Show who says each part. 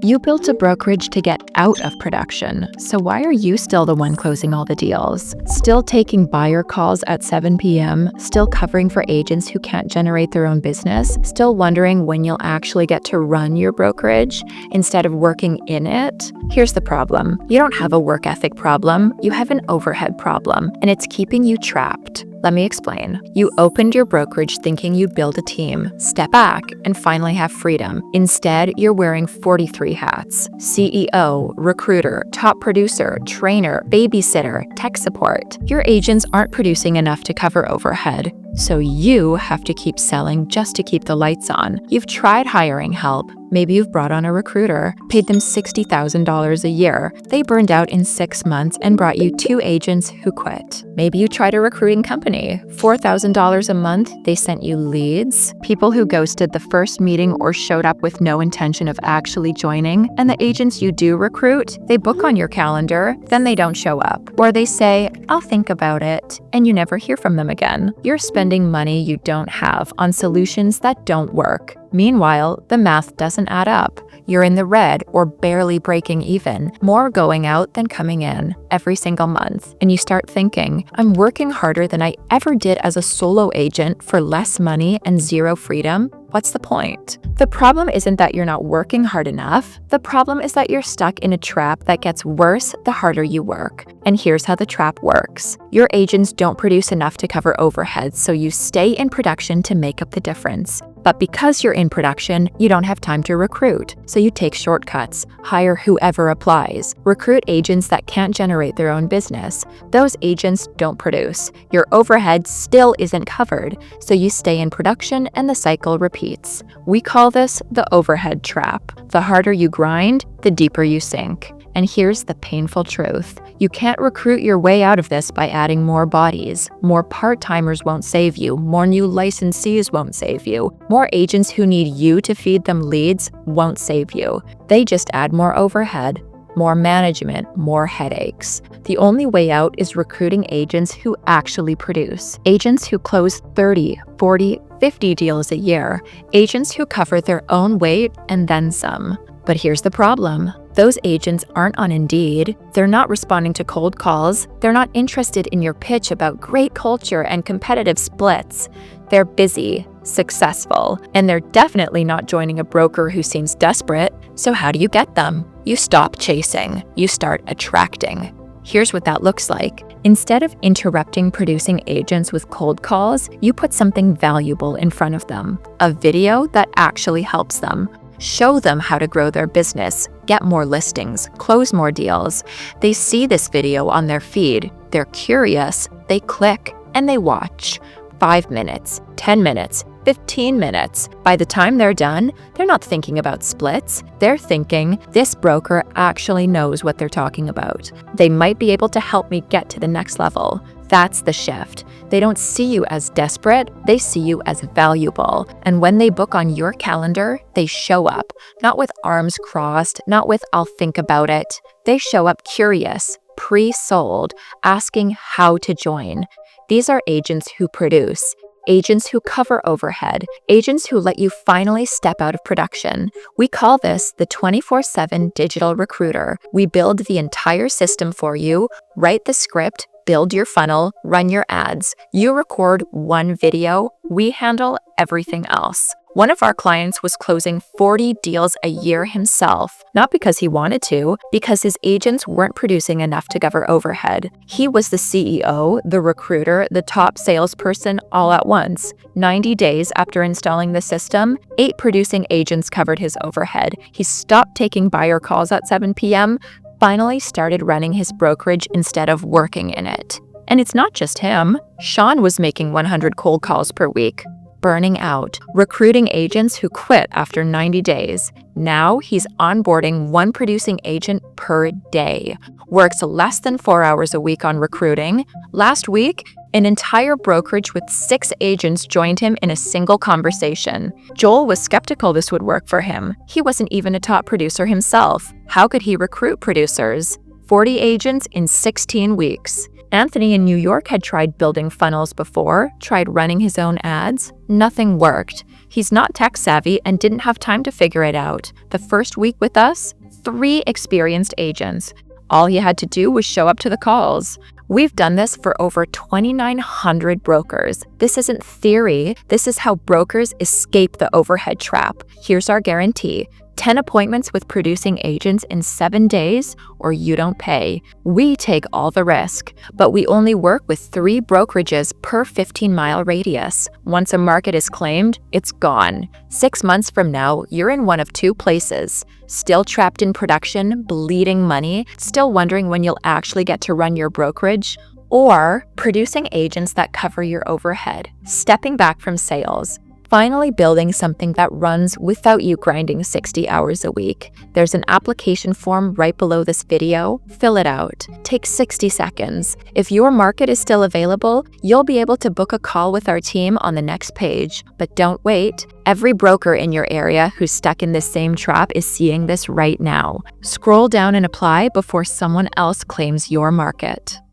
Speaker 1: You built a brokerage to get out of production, so why are you still the one closing all the deals? Still taking buyer calls at 7 p.m., still covering for agents who can't generate their own business, still wondering when you'll actually get to run your brokerage instead of working in it? Here's the problem. You don't have a work ethic problem, you have an overhead problem, and it's keeping you trapped. Let me explain. You opened your brokerage thinking you'd build a team, step back, and finally have freedom. Instead, you're wearing 43 hats: CEO, recruiter, top producer, trainer, babysitter, tech support. Your agents aren't producing enough to cover overhead, so you have to keep selling just to keep the lights on. You've tried hiring help. Maybe you've brought on a recruiter, paid them $60,000 a year. They burned out in 6 months and brought you 2 agents who quit. Maybe you tried a recruiting company. $4,000 a month, they sent you leads, people who ghosted the first meeting or showed up with no intention of actually joining. And the agents you do recruit, they book on your calendar, then they don't show up. Or they say, "I'll think about it," and you never hear from them again. You're spending money you don't have on solutions that don't work. Meanwhile, the math doesn't add up. You're in the red or barely breaking even, more going out than coming in every single month. And you start thinking, I'm working harder than I ever did as a solo agent for less money and zero freedom. What's the point? The problem isn't that you're not working hard enough. The problem is that you're stuck in a trap that gets worse the harder you work. And here's how the trap works. Your agents don't produce enough to cover overhead, so you stay in production to make up the difference. But because you're in production, you don't have time to recruit, so you take shortcuts, hire whoever applies, recruit agents that can't generate their own business. Those agents don't produce. Your overhead still isn't covered, so you stay in production and the cycle repeats. We call this the overhead trap. The harder you grind, the deeper you sink. And here's the painful truth. You can't recruit your way out of this by adding more bodies. More part-timers won't save you. More new licensees won't save you. More agents who need you to feed them leads won't save you. They just add more overhead, more management, more headaches. The only way out is recruiting agents who actually produce. Agents who close 30, 40, 50 deals a year. Agents who cover their own weight and then some. But here's the problem. Those agents aren't on Indeed. They're not responding to cold calls. They're not interested in your pitch about great culture and competitive splits. They're busy, successful, and they're definitely not joining a broker who seems desperate. So how do you get them? You stop chasing. You start attracting. Here's what that looks like. Instead of interrupting producing agents with cold calls, you put something valuable in front of them. A video that actually helps them. Show them how to grow their business, get more listings, close more deals. They see this video on their feed. They're curious, they click, and they watch. 5 minutes, 10 minutes, 15 minutes. By the time they're done, they're not thinking about splits. They're thinking, this broker actually knows what they're talking about. They might be able to help me get to the next level. That's the shift. They don't see you as desperate, they see you as valuable. And when they book on your calendar, they show up, not with arms crossed, not with "I'll think about it." They show up curious, pre-sold, asking how to join. These are agents who produce. Agents who cover overhead, agents who let you finally step out of production. We call this the 24/7 digital recruiter. We build the entire system for you, write the script, build your funnel, run your ads. You record one video, we handle everything else. One of our clients was closing 40 deals a year himself, not because he wanted to, because his agents weren't producing enough to cover overhead. He was the CEO, the recruiter, the top salesperson all at once. 90 days after installing the system, 8 producing agents covered his overhead. He stopped taking buyer calls at 7 p.m., finally started running his brokerage instead of working in it. And it's not just him. Sean was making 100 cold calls per week, burning out, recruiting agents who quit after 90 days. Now he's onboarding 1 producing agent per day, works less than 4 hours a week on recruiting. Last week, an entire brokerage with 6 agents joined him in a single conversation. Joel was skeptical this would work for him. He wasn't even a top producer himself. How could he recruit producers? 40 agents in 16 weeks. Anthony in New York had tried building funnels before, tried running his own ads. Nothing worked. He's not tech savvy and didn't have time to figure it out. The first week with us, 3 experienced agents. All he had to do was show up to the calls. We've done this for over 2,900 brokers. This isn't theory. This is how brokers escape the overhead trap. Here's our guarantee. 10 appointments with producing agents in 7 days, or you don't pay. We take all the risk, but we only work with 3 brokerages per 15-mile radius. Once a market is claimed, it's gone. 6 months from now, you're in one of 2 places. Still trapped in production, bleeding money, still wondering when you'll actually get to run your brokerage, or producing agents that cover your overhead, stepping back from sales. Finally building something that runs without you grinding 60 hours a week. There's an application form right below this video. Fill it out. Take 60 seconds. If your market is still available, you'll be able to book a call with our team on the next page. But don't wait. Every broker in your area who's stuck in this same trap is seeing this right now. Scroll down and apply before someone else claims your market.